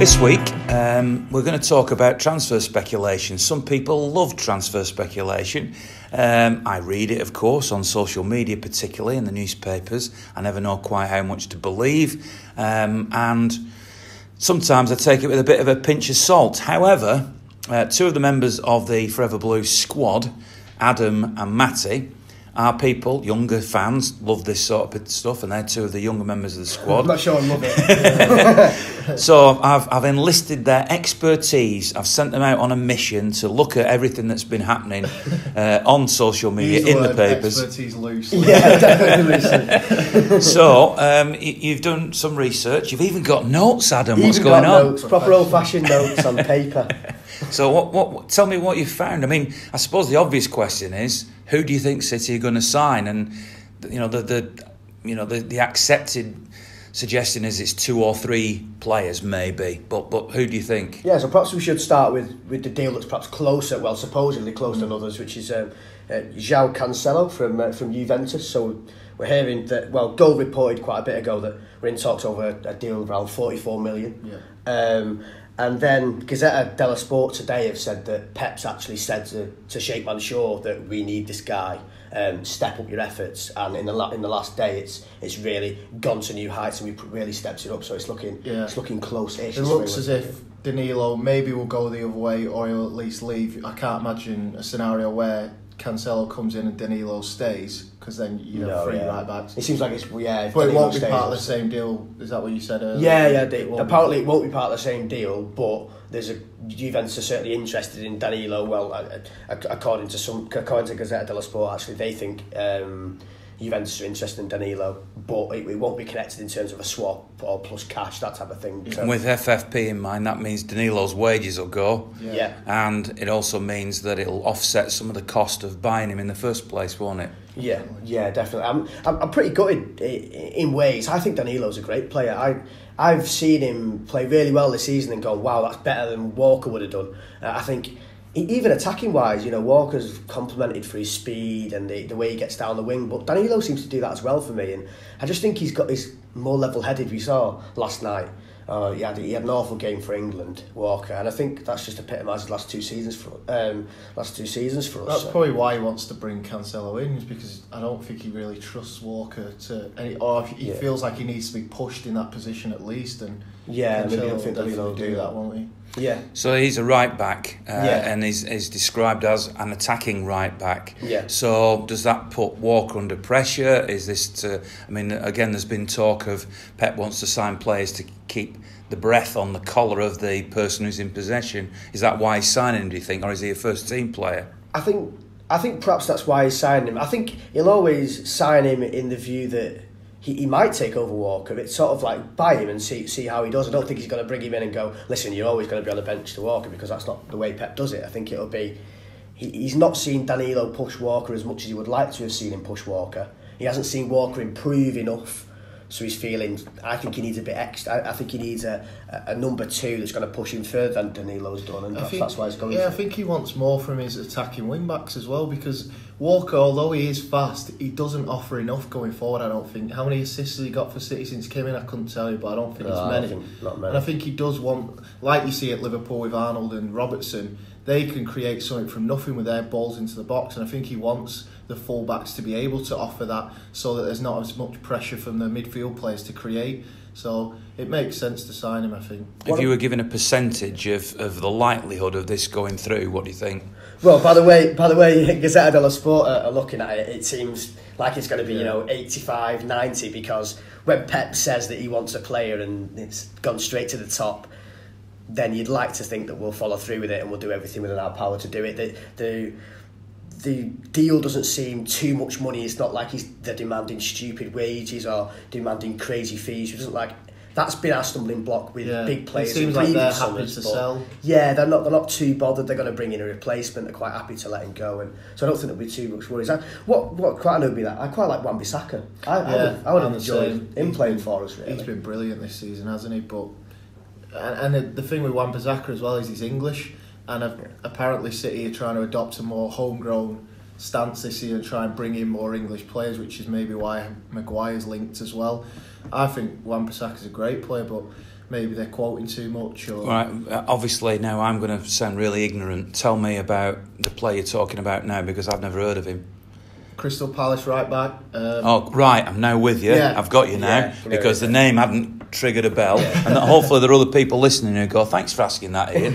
This week, we're going to talk about transfer speculation. Some people love transfer speculation. I read it, of course, on social media, particularly in the newspapers. I never know quite how much to believe. And sometimes I take it with a bit of a pinch of salt. However, two of the members of the Forever Blue squad, Adam and Matty, are people, younger fans, love this sort of stuff, and they're two of the younger members of the squad. I'm not sure I love it. So I've enlisted their expertise. I've sent them out on a mission to look at everything that's been happening on social media, in the papers. Expertise loose. Yeah, definitely loose. So you've done some research. You've even got notes, Adam. What's Even going got on? Notes, proper old-fashioned notes on paper. So what? Tell me what you found. I mean, I suppose the obvious question is, who do you think City are going to sign? And the accepted suggestion is it's 2 or 3 players, maybe. But who do you think? Yeah, so perhaps we should start with the deal that's perhaps closer, well, supposedly closer than others, which is João Cancelo from Juventus. So we're hearing that, well, Goal reported quite a bit ago that we're in talks over a deal around 44 million. Yeah. And then Gazzetta dello Sport today have said that Pep's actually said to Sheikh Mansour that we need this guy, step up your efforts. And in the last day, it's really gone to new heights, and we really stepped it up. So it's looking close-ish. It looks as if Danilo maybe will go the other way, or he'll at least leave. I can't imagine a scenario where Cancelo comes in and Danilo stays, because then you have 3 right backs. It seems like it's But it won't be part of the same deal. Is that what you said earlier? Yeah. Apparently, it won't be part of the same deal, but Juventus are certainly interested in Danilo. Well, according to Gazzetta dello Sport, actually, they think Juventus are interested in Danilo, but it won't be connected in terms of a swap or plus cash, that type of thing. So, And with FFP in mind, that means Danilo's wages will go. Yeah. And it also means that it'll offset some of the cost of buying him in the first place, won't it? Yeah, definitely. I'm pretty gutted in ways. I think Danilo's a great player. I've seen him play really well this season and gone, wow, that's better than Walker would have done. I think even attacking wise, Walker's complimented for his speed and the way he gets down the wing, but Danilo seems to do that as well for me, and I just think he's more level-headed. We saw last night. He had an awful game for England, Walker, and I think that's just epitomised the last two seasons for us. That's probably why he wants to bring Cancelo in, is because I don't think he really trusts Walker or he feels like he needs to be pushed in that position at least. And Cancelo I think Danilo will do that, won't he? Yeah. So he's a right back, and is described as an attacking right back. Yeah. So does that put Walker under pressure? Is this again, there's been talk of Pep wants to sign players to keep the breath on the collar of the person who's in possession. Is that why he's signing him, do you think, or is he a first team player? I think perhaps that's why he's signing him. I think he'll always sign him in the view that he might take over Walker. It's sort of like buy him and see how he does. I don't think he's going to bring him in and go, listen, you're always going to be on the bench to Walker, because that's not the way Pep does it. I think it'll be, he's not seen Danilo push Walker as much as he would like to have seen him push Walker. He hasn't seen Walker improve enough, so he's feeling, I think he needs a bit extra. I think he needs a number 2 that's going to push him further than Danilo's done, and that's why he's going. Yeah, I think he wants more from his attacking wing backs as well, because Walker, although he is fast, he doesn't offer enough going forward, I don't think. How many assists has he got for City since he came in? I couldn't tell you, but I don't think it's many. Not many. And I think he does want, like you see at Liverpool with Arnold and Robertson, they can create something from nothing with their balls into the box, and I think he wants the full-backs to be able to offer that, so that there's not as much pressure from the midfield players to create. So it makes sense to sign him, I think. If you were given a percentage of the likelihood of this going through, what do you think? Well, by the way, Gazzetta dello Sport are looking at it. It seems like it's going to be 85, 90, because when Pep says that he wants a player and it's gone straight to the top, then you'd like to think that we'll follow through with it and we'll do everything within our power to do it. The deal doesn't seem too much money. It's not like they're demanding stupid wages or demanding crazy fees. It doesn't like that's been our stumbling block with big players. It seems like they're happy to sell. Yeah, they're not too bothered. They're going to bring in a replacement. They're quite happy to let him go, and so I don't think there'll be too much worries. What quite annoyed me that I quite like Wan-Bissaka. I would have enjoyed him playing for us. Really, he's been brilliant this season, hasn't he? But and the thing with Wan-Bissaka as well is he's English. And apparently City are trying to adopt a more homegrown stance this year and try and bring in more English players, which is maybe why Maguire's linked as well. I think Wan-Bissaka's a great player, but maybe they're quoting too much. Or Right, obviously now I'm going to sound really ignorant. Tell me about the player you're talking about now, because I've never heard of him. Crystal Palace right back. Oh, right, I'm now with you. Yeah. I've got you now, Yeah, because the name hadn't triggered a bell. And that hopefully there are other people listening who go, thanks for asking that, Ian.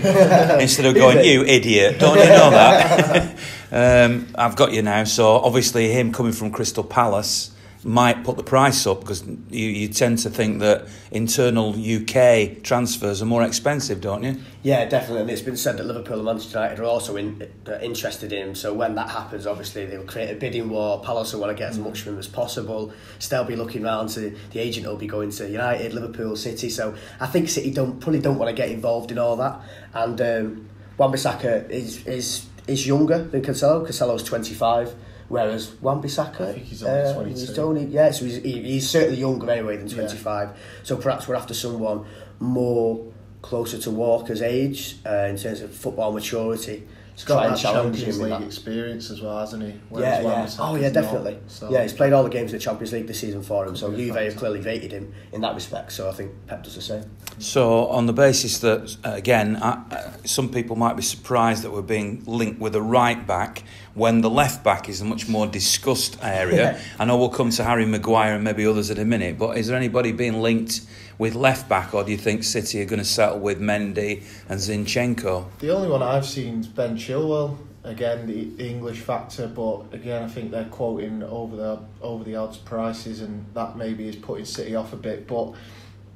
Instead of going, you idiot, don't you know that? I've got you now. So obviously him coming from Crystal Palace might put the price up, because you tend to think that internal UK transfers are more expensive, don't you? Yeah, definitely. And it's been said that Liverpool and Manchester United are also interested in him. So when that happens, obviously they'll create a bidding war. Palace will want to get as much from him as possible. Still be looking round to the agent will be going to United, Liverpool, City. So I think City probably don't want to get involved in all that. And Wan-Bissaka is younger than Cancelo. Cancelo's 25. Whereas Wan-Bissaka, I think he's only 22. So he's certainly younger anyway than 25. So perhaps we're after someone more closer to Walker's age in terms of football maturity. He's got that Champions League experience as well, hasn't he? Yeah. Oh, yeah, definitely. Yeah, he's played all the games in the Champions League this season for him, so Juve have clearly rated him in that respect, so I think Pep does the same. So on the basis that, again, some people might be surprised that we're being linked with a right back when the left back is a much more discussed area. I know we'll come to Harry Maguire and maybe others in a minute, but is there anybody being linked with left back, or do you think City are going to settle with Mendy and Zinchenko? The only one I've seen is Ben Chilwell. Again, the English factor, but again, I think they're quoting over the odds prices, and that maybe is putting City off a bit. But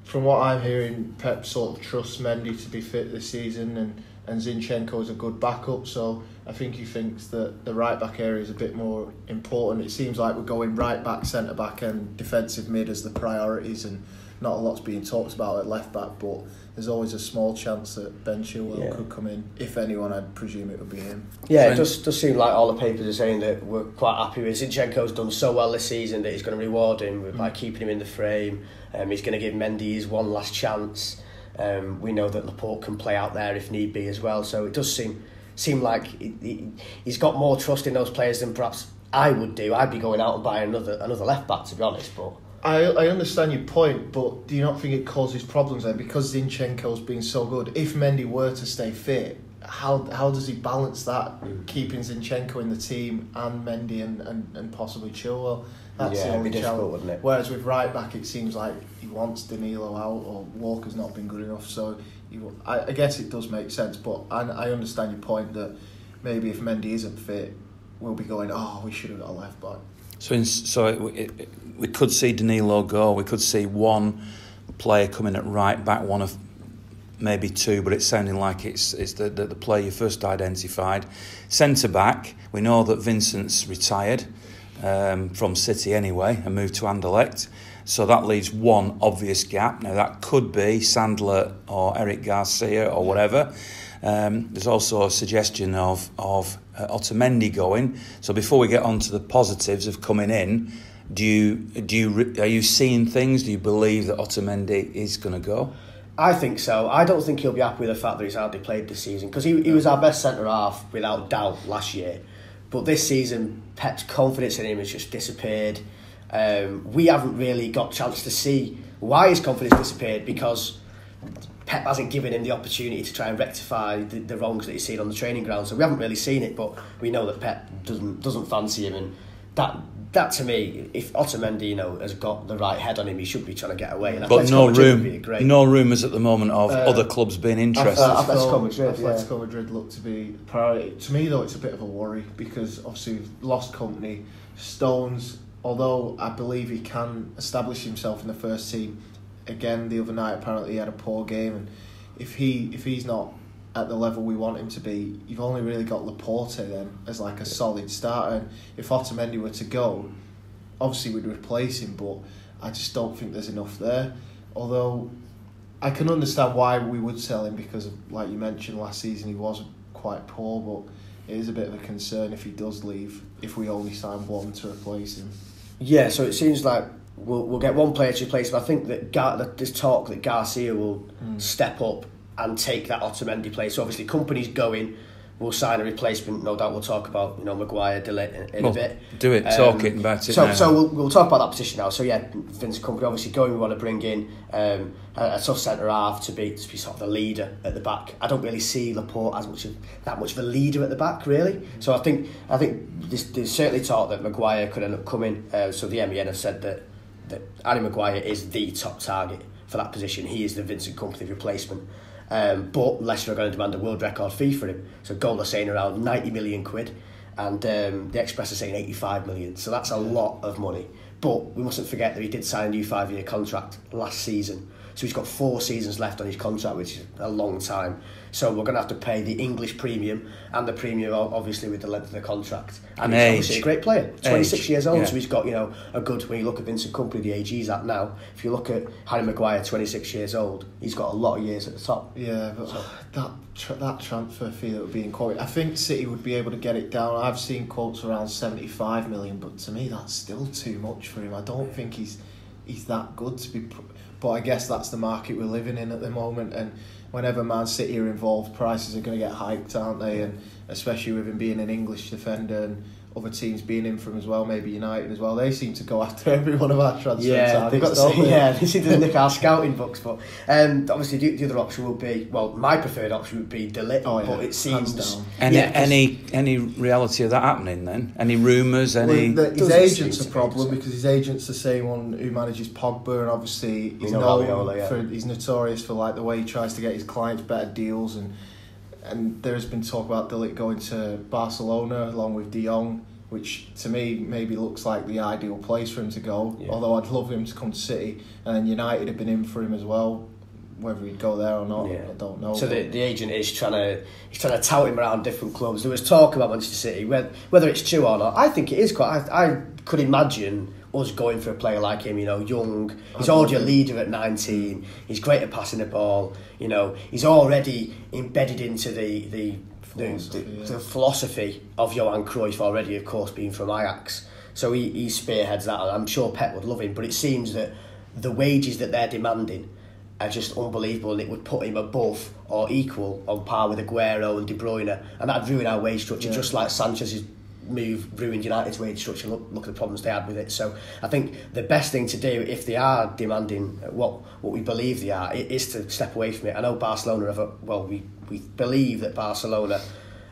from what I'm hearing, Pep sort of trusts Mendy to be fit this season, and Zinchenko is a good backup. So I think he thinks that the right back area is a bit more important. It seems like we're going right back, centre back, and defensive mid as the priorities, and not a lot's being talked about at left back, but there's always a small chance that Ben Chilwell could come in. If anyone, I'd presume it would be him. Yeah, it does seem like all the papers are saying that we're quite happy with Zinchenko's done so well this season that he's going to reward him by keeping him in the frame. He's going to give Mendy his one last chance. We know that Laporte can play out there if need be as well, so it does seem like he's got more trust in those players than perhaps I would do. I'd be going out and buying another left back, to be honest, but I understand your point, but do you not think it causes problems then? Because Zinchenko's been so good, if Mendy were to stay fit, how does he balance that, keeping Zinchenko in the team and Mendy and possibly Chilwell? That's the only challenge. Wouldn't it? Whereas with right back, it seems like he wants Danilo out, or Walker's not been good enough. So I guess it does make sense, but I understand your point that maybe if Mendy isn't fit, we'll be going, we should have got a left back. We could see Danilo go. We could see one player coming at right back, one of maybe two, but it's sounding like it's the player you first identified. Centre back, we know that Vincent's retired from City anyway and moved to Anderlecht, so that leaves one obvious gap. Now that could be Sandler or Eric Garcia or whatever. There's also a suggestion of Otamendi going. So before we get on to the positives of coming in, are you seeing things? Do you believe that Otamendi is going to go? I think so. I don't think he'll be happy with the fact that he's hardly played this season, because he was our best centre half without doubt last year. But this season, Pep's confidence in him has just disappeared. We haven't really got a chance to see why his confidence disappeared, because Pep hasn't given him the opportunity to try and rectify the wrongs that he's seen on the training ground. So we haven't really seen it, but we know that Pep doesn't fancy him, and that to me, if Otamendi has got the right head on him, he should be trying to get away. And but no rumours at the moment of other clubs being interested. Atletico Madrid look to be priority. To me though, it's a bit of a worry, because obviously we've lost company. Stones, although I believe he can establish himself in the first team, again the other night apparently he had a poor game, and if he's not at the level we want him to be, you've only really got Laporte then as like a solid starter. And if Otamendi were to go, obviously we'd replace him, but I just don't think there's enough there. Although I can understand why we would sell him, because of, like you mentioned, last season he was quite poor, but it is a bit of a concern if he does leave, if we only sign one to replace him. Yeah, so it seems like we'll get one player to replace him. I think that there's talk that Garcia will step up and take that Otamendi place. So obviously Kompany's going, we'll sign a replacement. No doubt we'll talk about Maguire, De Ligt in a bit. Do it. Talking about it. So we'll talk about that position now. So yeah, Vincent Kompany obviously going. We want to bring in a tough centre half to be sort of the leader at the back. I don't really see Laporte as that much of a leader at the back really. So I think there's certainly talk that Maguire could end up coming. So the MEN have said that Harry Maguire is the top target for that position. He is the Vincent Kompany replacement. But Leicester are going to demand a world record fee for him. So Goal are saying around 90 million quid, and the Express are saying 85 million. So that's a lot of money. But we mustn't forget that he did sign a new 5-year contract last season. So he's got 4 seasons left on his contract, which is a long time. So we're going to have to pay the English premium and the premium, obviously, with the length of the contract. And he's obviously a great player, 26 years old. Yeah. So he's got, a good, when you look at Vincent Kompany, the age he's at now, if you look at Harry Maguire, 26 years old, he's got a lot of years at the top. Yeah, but that transfer fee that would be in quote, I think City would be able to get it down. I've seen quotes around 75 million, but to me that's still too much for him. I don't think he's that good to be... But I guess that's the market we're living in at the moment, and whenever Man City are involved, prices are going to get hiked, aren't they? And especially with him being an English defender and other teams being in for him as well, maybe United as well, they seem to go after every one of our transfer targets. They seem to nick our scouting books. But obviously the other option would be, well, my preferred option would be De Ligt, but it seems... Any reality of that happening then? Any rumours? His agent's a problem because his agent's the same one who manages Pogba, and obviously he's he's notorious for like the way he tries to get his clients better deals, and there has been talk about De Ligt going to Barcelona along with De Jong, which to me maybe looks like the ideal place for him to go. Yeah. Although I'd love him to come to City, and then United have been in for him as well. Whether he'd go there or not, I don't know. So the agent is trying to tout him around different clubs. There was talk about Manchester City, whether it's true or not. I think it is quite. I could imagine us going for a player like him, young. He's already a leader at 19. He's great at passing the ball. He's already embedded into the philosophy of Johan Cruyff already, of course, being from Ajax. So he spearheads that, and I'm sure Pep would love him. But it seems that the wages that they're demanding are just unbelievable, and it would put him above or equal on par with Aguero and De Bruyne, and that'd ruin our wage structure, just like Sanchez's move ruined United's wage structure. Look at the problems they had with it. So I think the best thing to do, if they are demanding what we believe they are, is to step away from it. I know Barcelona we believe that Barcelona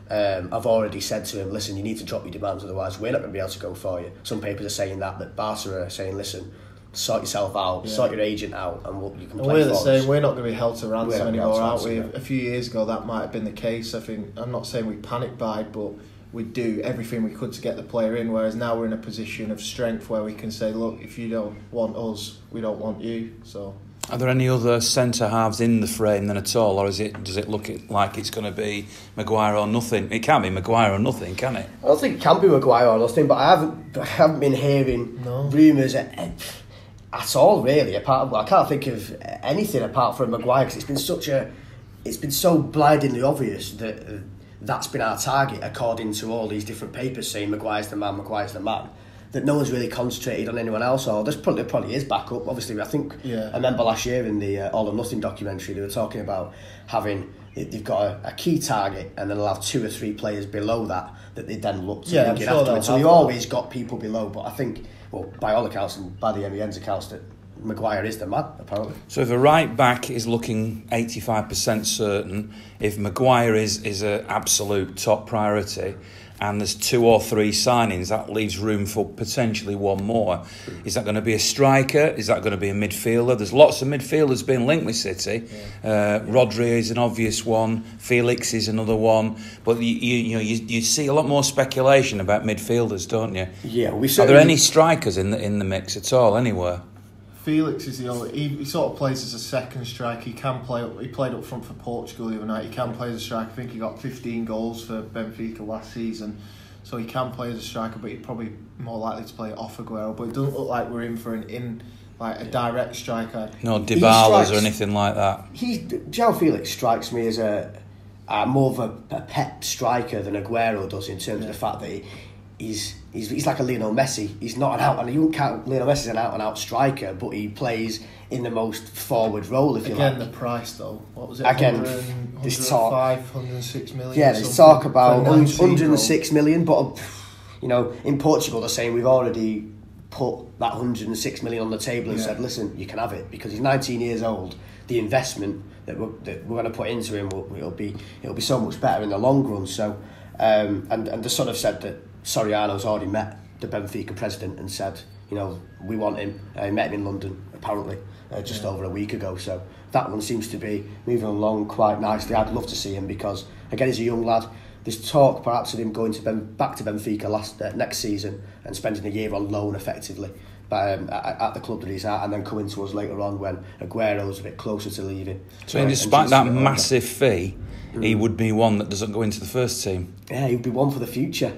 have already said to him, listen, you need to drop your demands, otherwise we're not going to be able to go for you. Some papers are saying that Barca are saying, listen, sort yourself out, sort your agent out, and you can play. We're the same. We're not going to be held to ransom anymore, aren't we? A few years ago, that might have been the case. I'm not saying we panic buyed, but we'd do everything we could to get the player in. Whereas now we're in a position of strength where we can say, look, if you don't want us, we don't want you. So, are there any other centre halves in the frame then at all, or does it look like it's going to be Maguire or nothing? It can't be Maguire or nothing, can it? I don't think it can be Maguire or nothing, but I haven't been hearing rumours at all, really. I can't think of anything apart from Maguire, because it's been so blindingly obvious that that's been our target, according to all these different papers saying Maguire's the man, that no one's really concentrated on anyone else. Or there probably is backup. Obviously, I think I remember last year in the All or Nothing documentary, they were talking about they've got a key target, and then they'll have 2 or 3 players below that they then look to bring in afterwards. So they've always got people below, but I think, well, by all accounts and by the MEN's accounts, that Maguire is the man, apparently. So if a right back is looking 85% certain, if Maguire is an absolute top priority, and there's 2 or 3 signings, that leaves room for potentially one more. Is that going to be a striker? Is that going to be a midfielder? There's lots of midfielders being linked with City. Rodri is an obvious one. Felix is another one. But you see a lot more speculation about midfielders, don't you? Yeah, Are there any strikers in the mix at all anywhere? Felix is the only. He sort of plays as a second striker. He can play. He played up front for Portugal the other night. He can play as a striker. I think he got 15 goals for Benfica last season, so he can play as a striker. But he's probably more likely to play off Aguero. But it doesn't look like we're in for a direct striker. No Dybalas or anything like that. João Felix strikes me as a more of a Pep striker than Aguero does, in terms of the fact that he's like a Lionel Messi. He's not an out, and you wouldn't count Lionel Messi as an out and out striker, but he plays in the most forward role. If you like. Again, the price though. What was it? Again, 100, this talk. 106 million. Yeah, there's talk about 106 million, but you know, in Portugal they're saying we've already put that 106 million on the table and said, listen, you can have it because he's 19 years old. The investment that we're going to put into him it'll be so much better in the long run. So, and they sort of said that Soriano's already met the Benfica president and said, you know, we want him. He met him in London apparently just over a week ago. So that one seems to be moving along quite nicely. I'd love to see him because again, he's a young lad. There's talk perhaps of him going back to Benfica next season and spending a year on loan effectively at the club that he's at, and then coming to us later on when Aguero's a bit closer to leaving. So despite that massive fee, he would be one that doesn't go into the first team. Yeah, he'd be one for the future.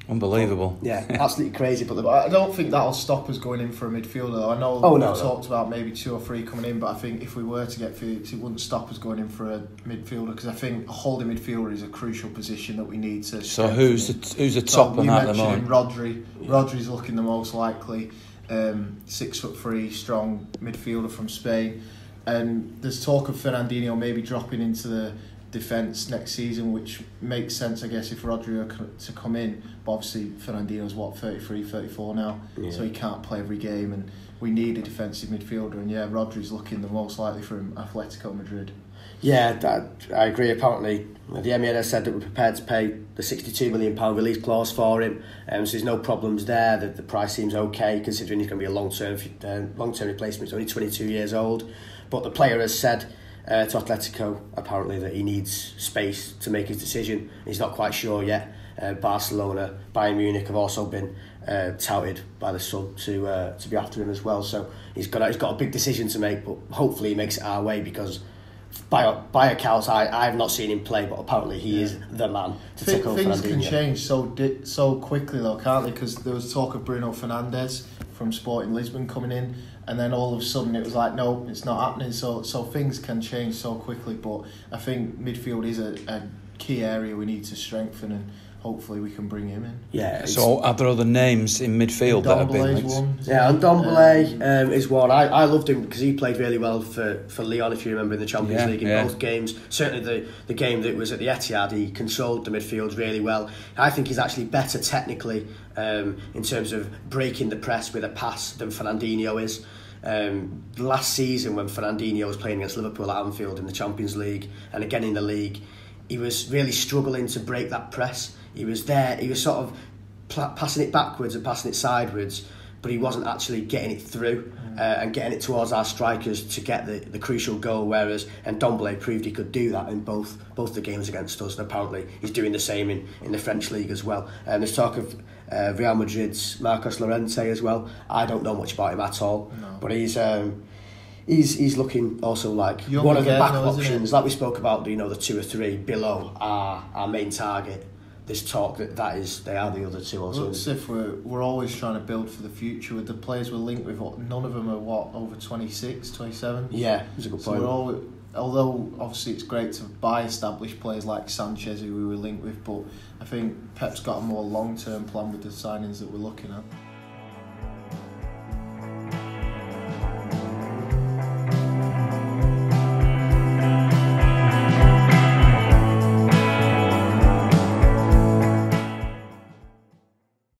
Unbelievable. Yeah, absolutely crazy. But I don't think that'll stop us going in for a midfielder. I know we've talked about maybe 2 or 3 coming in, but I think if we were to get Felix, it wouldn't stop us going in for a midfielder because I think a holding midfielder is a crucial position that we need to. So who's the top on that at the moment? Rodri. Rodri's looking the most likely. 6'3", strong midfielder from Spain, and there's talk of Fernandinho maybe dropping into the defence next season, which makes sense, I guess, if Rodri were to come in. But obviously, Fernandinho's 33, 34 now, so he can't play every game, and we need a defensive midfielder. And yeah, Rodri's looking the most likely from Atletico Madrid. Yeah, I agree. Apparently, the Emirates said that we're prepared to pay the £62 million release clause for him, so there's no problems there. The price seems okay, considering he's going to be a long-term replacement. He's only 22 years old. But the player has said to Atletico, apparently, that he needs space to make his decision. He's not quite sure yet. Barcelona, Bayern Munich have also been touted by the Sun to be after him as well. So he's got a big decision to make, but hopefully he makes it our way because by accounts, I have not seen him play, but apparently he is the man to take over Fernandinho. Things can change so quickly though, can't they? Because there was talk of Bruno Fernandes from Sporting Lisbon coming in, and then all of a sudden it was like, no, it's not happening. So things can change so quickly, but I think midfield is a key area we need to strengthen, and hopefully we can bring him in. Yeah. So are there other names in midfield that have been linked? One. Yeah, and Ndombele is one. I loved him because he played really well for Lyon, if you remember, in the Champions League in both games. Certainly the game that was at the Etihad, he controlled the midfield really well. I think he's actually better technically in terms of breaking the press with a pass than Fernandinho is. Last season when Fernandinho was playing against Liverpool at Anfield in the Champions League and again in the league, he was really struggling to break that press. He was there, he was sort of passing it backwards and passing it sideways, but he wasn't actually getting it through and getting it towards our strikers to get the crucial goal, whereas Ndombele proved he could do that in both the games against us, and apparently he's doing the same in the French league as well. There's talk of Real Madrid's Marcos Llorente as well. I don't know much about him at all, but he's looking also like one of the backup options, like we spoke about, you know, the 2 or 3 below our main target. There's talk that they are the other two also. Looks if we're always trying to build for the future with the players we're linked with. None of them are over 26, 27. Yeah, that's a good point. So although obviously it's great to buy established players like Sanchez, who we were linked with, but I think Pep's got a more long-term plan with the signings that we're looking at.